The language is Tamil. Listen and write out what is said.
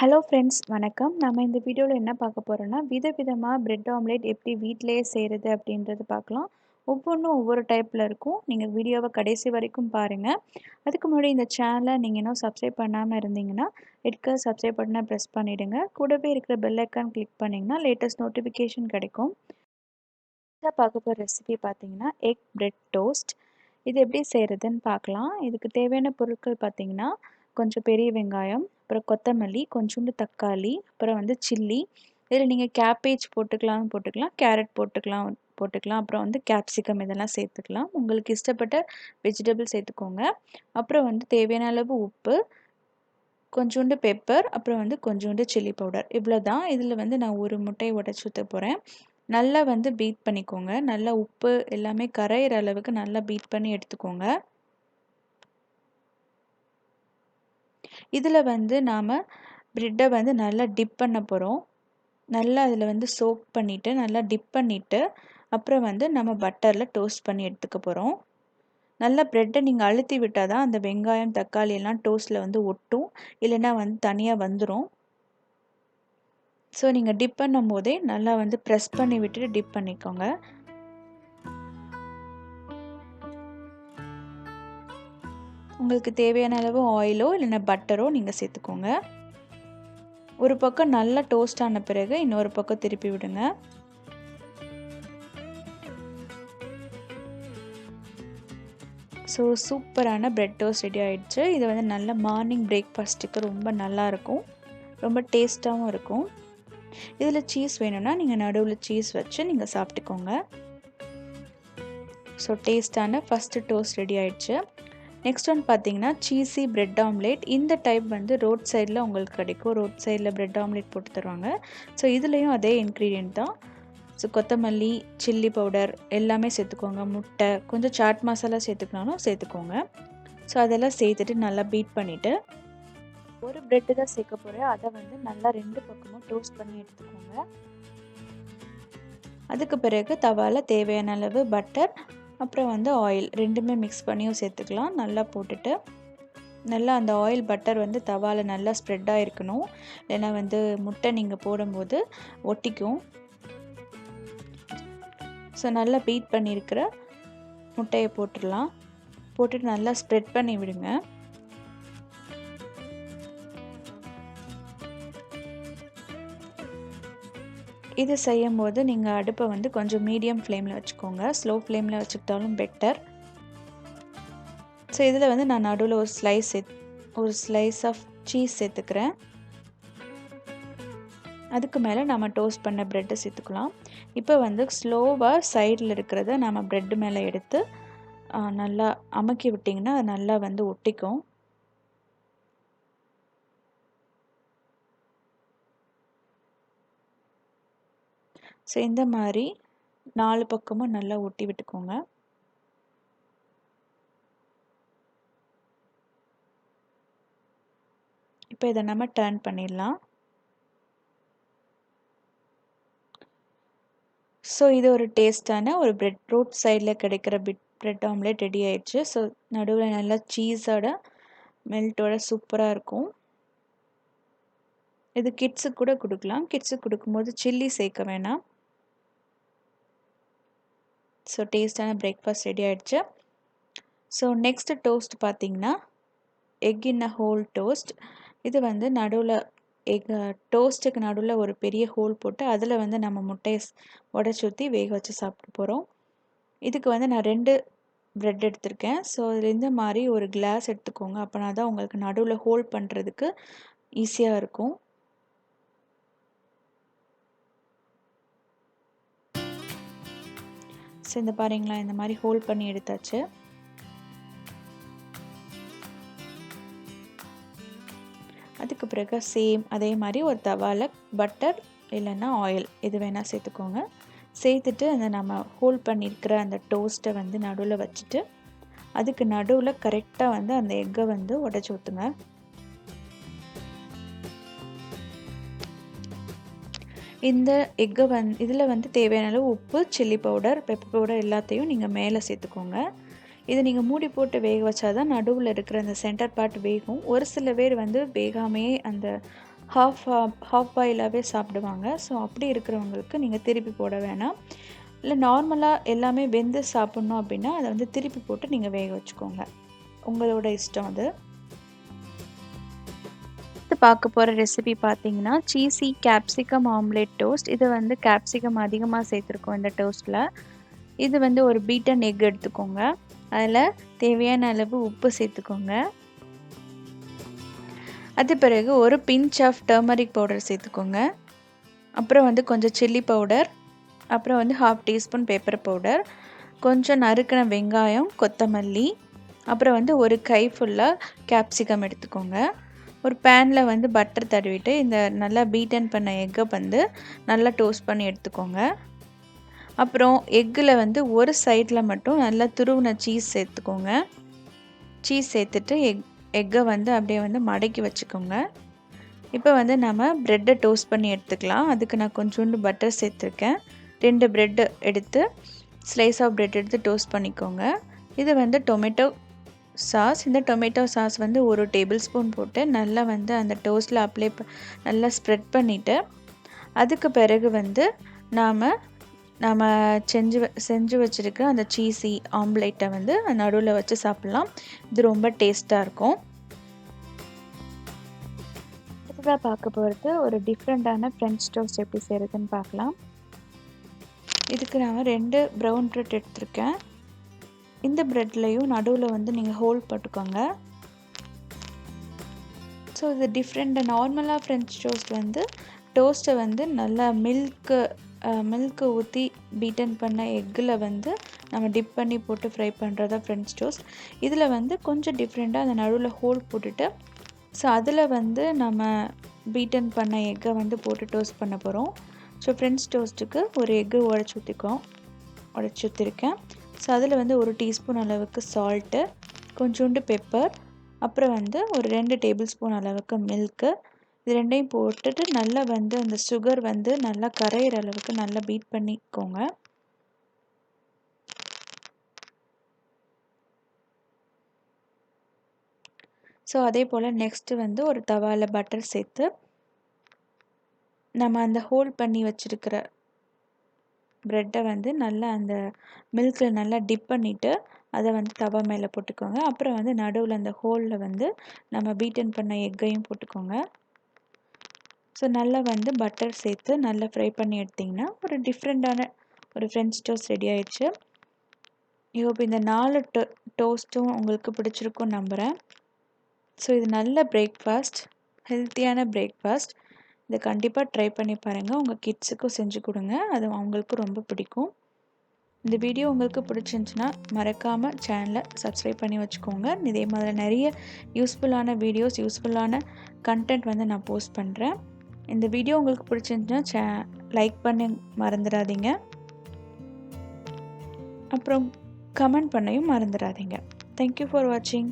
ஹலோ ஃப்ரெண்ட்ஸ் வணக்கம். நம்ம இந்த வீடியோவில் என்ன பார்க்க போகிறோன்னா விதவிதமாக பிரெட் ஆம்லேட் எப்படி வீட்டிலேயே செய்கிறது அப்படின்றது பார்க்கலாம். ஒவ்வொன்றும் ஒவ்வொரு டைப்பில் இருக்கும். நீங்கள் வீடியோவை கடைசி வரைக்கும் பாருங்கள். அதுக்கு முன்னாடி இந்த சேனலை நீங்கள் இன்னும் சப்ஸ்கிரைப் பண்ணாமல் இருந்தீங்கன்னா எடுக்க சப்ஸ்கிரைப் பட்டனை ப்ரெஸ் பண்ணிவிடுங்க. கூடவே இருக்கிற பெல் ஐக்கான் கிளிக் பண்ணிங்கன்னா லேட்டஸ்ட் நோட்டிஃபிகேஷன் கிடைக்கும். பார்க்க போகிற ரெசிபி பார்த்தீங்கன்னா எக் பிரெட் டோஸ்ட். இது எப்படி செய்கிறதுன்னு பார்க்கலாம். இதுக்கு தேவையான பொருட்கள் பார்த்தீங்கன்னா கொஞ்சம் பெரிய வெங்காயம், அப்புறம் கொத்தமல்லி, கொஞ்சோண்டு தக்காளி, அப்புறம் சில்லி. இதில் நீங்கள் கேபேஜ் போட்டுக்கலாம், கேரட் போட்டுக்கலாம், அப்புறம் கேப்சிகம் இதெல்லாம் சேர்த்துக்கலாம். உங்களுக்கு இஷ்டப்பட்ட வெஜிடபிள் சேர்த்துக்கோங்க. அப்புறம் தேவையான அளவு உப்பு, கொஞ்சோண்டு பெப்பர், அப்புறம் கொஞ்சோண்டு சில்லி பவுடர். இவ்வளோ தான். இதில் நான் ஒரு முட்டையை உடைச்சி ஊற்ற போகிறேன். நல்லா பீட் பண்ணிக்கோங்க. நல்லா உப்பு எல்லாமே கரையிற அளவுக்கு நல்லா பீட் பண்ணி எடுத்துக்கோங்க. இதில் நாம் ப்ரெட்டை நல்லா டிப் பண்ண போகிறோம். நல்லா அதில் சோக் பண்ணிவிட்டு நல்லா டிப் பண்ணிவிட்டு அப்புறம் நம்ம பட்டரில் டோஸ்ட் பண்ணி எடுத்துக்க போகிறோம். நல்லா ப்ரெட்டை நீங்கள் அழுத்தி விட்டால் தான் அந்த வெங்காயம் தக்காளி எல்லாம் டோஸ்ட்டில் ஒட்டும், இல்லைன்னா தனியாக வந்துடும். ஸோ நீங்கள் டிப் பண்ணும் போதே நல்லா ப்ரெஸ் பண்ணி விட்டுட்டு டிப் பண்ணிக்கோங்க. உங்களுக்கு தேவையான அளவு ஆயிலோ இல்லைன்னா பட்டரோ நீங்கள் சேர்த்துக்கோங்க. ஒரு பக்கம் நல்லா டோஸ்ட் ஆன பிறகு இன்னொரு பக்கம் திருப்பி விடுங்க. ஸோ சூப்பரான பிரெட் டோஸ்ட் ரெடி ஆகிடுச்சு. இது நல்ல மார்னிங் பிரேக்ஃபாஸ்ட்டுக்கு ரொம்ப நல்லாயிருக்கும், ரொம்ப டேஸ்ட்டாகவும் இருக்கும். இதில் சீஸ் வேணும்னா நீங்கள் நடுவில் சீஸ் வச்சு நீங்கள் சாப்பிட்டுக்கோங்க. ஸோ டேஸ்ட்டான ஃபஸ்ட்டு டோஸ்ட் ரெடி ஆகிடுச்சு. நெக்ஸ்ட் ஒன் பார்த்தீங்கன்னா சீஸி பிரெட் ஆம்லேட். இந்த டைப் ரோட் சைடில் உங்களுக்கு கிடைக்கும். ரோட் சைடில் பிரெட் ஆம்லேட் போட்டு தருவாங்க. ஸோ இதுலேயும் அதே இன்க்ரீடியன்ட் தான். ஸோ கொத்தமல்லி, சில்லி பவுடர் எல்லாமே சேர்த்துக்கோங்க. முட்டை, கொஞ்சம் சாட் மசாலா சேர்த்துக்கனாலும் சேர்த்துக்கோங்க. ஸோ அதெல்லாம் சேர்த்துட்டு நல்லா பீட் பண்ணிவிட்டு ஒரு ப்ரெட்டு தான் சேர்க்க போகிறேன். அதை நல்லா 2 பக்கமும் டோஸ்ட் பண்ணி எடுத்துக்கோங்க. அதுக்கு பிறகு தவாவில் தேவையான அளவு பட்டர், அப்புறம் ஆயில் ரெண்டுமே மிக்ஸ் பண்ணியும் சேர்த்துக்கலாம். நல்லா போட்டுட்டு நல்லா அந்த ஆயில் பட்டர் தவாவில் நல்லா ஸ்ப்ரெட்டாக இருக்கணும். இல்லைன்னா முட்டை நீங்கள் போடும்போது ஒட்டிக்கும். ஸோ நல்லா பீட் பண்ணியிருக்கிற முட்டையை போட்டுடலாம். போட்டுட்டு நல்லா ஸ்ப்ரெட் பண்ணி விடுங்க. இது செய்யும் போது நீங்கள் அடுப்பை கொஞ்சம் மீடியம் ஃப்ளேமில் வச்சுக்கோங்க. ஸ்லோ ஃப்ளேமில் வச்சுக்கிட்டாலும் பெட்டர். ஸோ இதில் நான் நடுவில் ஒரு ஸ்லைஸ் ஆஃப் சீஸ் சேர்த்துக்கிறேன். அதுக்கு மேலே நம்ம டோஸ்ட் பண்ண ப்ரெட்டை சேர்த்துக்கலாம். இப்போ ஸ்லோவாக சைடில் இருக்கிறத நம்ம ப்ரெட்டு மேலே எடுத்து நல்லா அமுக்கி விட்டிங்கன்னா அது நல்லா ஒட்டிக்கும். ஸோ இந்த மாதிரி 4 பக்கமும் நல்லா ஒட்டி விட்டுக்கோங்க. இப்போ இதை நம்ம டர்ன் பண்ணிடலாம். ஸோ இது ஒரு டேஸ்டான ஒரு ரோட் சைடில் கிடைக்கிற பிரெட் ஆம்லேட் ரெடி ஆயிடுச்சு. ஸோ நடுவில் நல்லா சீஸோட மெல்ட்டோட சூப்பராக இருக்கும். இது கிட்ஸுக்கு கூட கொடுக்கலாம். கிட்ஸுக்கு கொடுக்கும்போது சில்லி சேர்க்க வேணாம். ஸோ டேஸ்டான பிரேக்ஃபாஸ்ட் ரெடி ஆகிடுச்சு. ஸோ நெக்ஸ்ட்டு டோஸ்ட் பார்த்திங்கன்னா egg in a whole toast. இது நடுவில் டோஸ்ட்டுக்கு நடுவில் ஒரு பெரிய ஹோல் போட்டு அதில் நம்ம முட்டையை உடச்சி ஊற்றி வேக வச்சு சாப்பிட போகிறோம். இதுக்கு நான் 2 ப்ரெட் எடுத்திருக்கேன். ஸோ அதில் இந்த மாதிரி ஒரு கிளாஸ் எடுத்துக்கோங்க. அப்போனா தான் உங்களுக்கு நடுவில் ஹோல்ட் பண்ணுறதுக்கு ஈஸியாக இருக்கும். ஸோ இந்த பாருங்களா, இந்த மாதிரி ஹோல்ட் பண்ணி எடுத்தாச்சு. அதுக்கு பிறகு சேம் அதே மாதிரி ஒரு தவாவில் பட்டர் இல்லைன்னா ஆயில் எது வேணால் சேர்த்துக்கோங்க. சேர்த்துட்டு நம்ம ஹோல்ட் பண்ணியிருக்கிற அந்த டோஸ்ட்டை நடுவில் வச்சுட்டு அதுக்கு நடுவில் கரெக்டாக அந்த எக்கை உடச்சி ஊற்றுங்க. இந்த எக்கை இதில் தேவையான அளவு உப்பு, சில்லி பவுடர், பெப்பர் பவுடர் எல்லாத்தையும் நீங்கள் மேலே சேர்த்துக்கோங்க. இதை நீங்கள் மூடி போட்டு வேக வச்சா தான் நடுவில் இருக்கிற அந்த சென்டர் பார்ட் வேகும். ஒரு சில பேர் வேகாமையே அந்த ஹாஃப் பாயிலாகவே சாப்பிடுவாங்க. ஸோ அப்படி இருக்கிறவங்களுக்கு நீங்கள் திருப்பி போட வேணாம். இல்லை நார்மலாக எல்லாமே வெந்து சாப்பிட்ணும் அப்படின்னா அதை வந்து திருப்பி போட்டு நீங்கள் வேக வச்சுக்கோங்க. உங்களோட இஷ்டம் அது. பார்க்க போகிற ரெசிபி பார்த்தீங்கன்னா சீஸி கேப்சிகம் ஆம்லேட் டோஸ்ட். இது வந்து கேப்சிகம் அதிகமாக சேர்த்துருக்கோம் இந்த டோஸ்ட்டில். இது வந்து ஒரு பீட்டன் எக் எடுத்துக்கோங்க. அதில் தேவையான அளவு உப்பு சேர்த்துக்கோங்க. அது பிறகு ஒரு பிஞ்ச் ஆஃப் டர்மரிக் பவுடர் சேர்த்துக்கோங்க. அப்புறம் வந்து கொஞ்சம் சில்லி பவுடர், அப்புறம் வந்து 1/2 டீஸ்பூன் பெப்பர் பவுடர், கொஞ்சம் நறுக்கின வெங்காயம், கொத்தமல்லி, அப்புறம் வந்து ஒரு கை ஃபுல்லாக கேப்சிகம் எடுத்துக்கோங்க. ஒரு பேனில் வந்து பட்டர் தடவிட்டு இந்த நல்லா பீட்டன் பண்ண எக்கை வந்து நல்லா டோஸ்ட் பண்ணி எடுத்துக்கோங்க. அப்புறம் எக்கில் வந்து ஒரு சைடில் மட்டும் நல்லா துருவின சீஸ் சேர்த்துக்கோங்க. சீஸ் சேர்த்துட்டு எக்கை வந்து அப்படியே வந்து மடக்கி வச்சுக்கோங்க. இப்போ வந்து நம்ம ப்ரெட்டை டோஸ்ட் பண்ணி எடுத்துக்கலாம். அதுக்கு நான் கொஞ்சோண்டு பட்டர் சேர்த்துருக்கேன். 2 ப்ரெட்டு எடுத்து ஸ்லைஸ் ஆஃப் ப்ரெட் எடுத்து டோஸ்ட் பண்ணிக்கோங்க. இது வந்து டொமேட்டோ சாஸ். இந்த டொமேட்டோ சாஸ் வந்து 1 டேபிள் ஸ்பூன் போட்டு நல்லா வந்து அந்த டோஸ்ட்டில் நல்லா ஸ்ப்ரெட் பண்ணிவிட்டு, அதுக்கு பிறகு வந்து நாம் செஞ்சு வச்சுருக்க அந்த சீஸி ஆம்லேட்டை வந்து நடுவில் வச்சு சாப்பிட்லாம். இது ரொம்ப டேஸ்ட்டாக இருக்கும். அடுத்ததாக பார்க்க போகிறது ஒரு டிஃப்ரெண்ட்டான ஃப்ரெஞ்ச் டோஸ்ட் எப்படி செய்கிறதுன்னு பார்க்கலாம். இதுக்கு நான் 2 ப்ரௌன் ப்ரெட் எடுத்திருக்கேன். இந்த ப்ரெட்லேயும் நடுவில் வந்து நீங்கள் ஹோல் போட்டுக்கோங்க. ஸோ இது டிஃப்ரெண்ட்டாக நார்மலாக ஃப்ரெஞ்ச் டோஸ்ட் வந்து டோஸ்ட்டை வந்து நல்லா மில்க்கு ஊற்றி பீட்டன் பண்ண எக்கில் வந்து நம்ம டிப் பண்ணி போட்டு ஃப்ரை பண்ணுறதா ஃப்ரெஞ்ச் டோஸ்ட். இதில் வந்து கொஞ்சம் டிஃப்ரெண்ட்டாக அந்த நடுவில் ஹோல் போட்டுட்டு ஸோ அதில் வந்து நம்ம பீட்டன் பண்ண எக்கை வந்து போட்டு டோஸ்ட் பண்ண போகிறோம். ஸோ ஃப்ரெஞ்ச் டோஸ்ட்டுக்கு ஒரு எக்கு உடச்சி ஊற்றிருக்கேன். ஸோ அதில் வந்து 1 டீஸ்பூன் அளவுக்கு சால்ட்டு, கொஞ்சோண்டு பெப்பர், அப்புறம் வந்து ஒரு 2 டேபிள் ஸ்பூன் அளவுக்கு மில்க்கு, இது 2யும் போட்டுட்டு நல்லா வந்து அந்த சுகர் வந்து நல்லா கரையிற அளவுக்கு நல்லா பீட் பண்ணிக்கோங்க. ஸோ அதே போல் நெக்ஸ்ட்டு வந்து ஒரு தவாவில் பட்டர் சேர்த்து நம்ம அந்த ஹோல் பண்ணி வச்சுருக்கிற ப்ரெட்டை வந்து நல்லா அந்த மில்கில் நல்லா டிப் பண்ணிவிட்டு அதை வந்து தவா மேலே போட்டுக்கோங்க. அப்புறம் வந்து நடுவில் அந்த ஹோலில் வந்து நம்ம பீட்டன் பண்ண எக்கையும் போட்டுக்கோங்க. ஸோ நல்லா வந்து பட்டர் சேர்த்து நல்லா ஃப்ரை பண்ணி எடுத்திங்கன்னா ஒரு டிஃப்ரெண்ட்டான ஒரு ஃப்ரெஞ்ச் டோஸ்ட் ரெடி ஆயிடுச்சு. இப்போ இந்த 4 டோஸ்ட்டும் உங்களுக்கு பிடிச்சிருக்கும்னு நம்புகிறேன். ஸோ இது நல்ல பிரேக்ஃபாஸ்ட், ஹெல்த்தியான பிரேக்ஃபாஸ்ட். இதை கண்டிப்பாக ட்ரை பண்ணி பாருங்கள். உங்கள் கிட்ஸுக்கும் செஞ்சு கொடுங்க. அது அவங்களுக்கும் ரொம்ப பிடிக்கும். இந்த வீடியோ உங்களுக்கு பிடிச்சிருந்துச்சுன்னா மறக்காமல் சேனலை சப்ஸ்கிரைப் பண்ணி வச்சுக்கோங்க. இதே மாதிரி நிறைய யூஸ்ஃபுல்லான வீடியோஸ், யூஸ்ஃபுல்லான கண்டென்ட் வந்து நான் போஸ்ட் பண்ணுறேன். இந்த வீடியோ உங்களுக்கு பிடிச்சிருந்துச்சுன்னா லைக் பண்ண மறந்துடாதீங்க. அப்புறம் கமெண்ட் பண்ணவும் மறந்துடாதீங்க. தேங்க்யூ ஃபார் வாட்சிங்.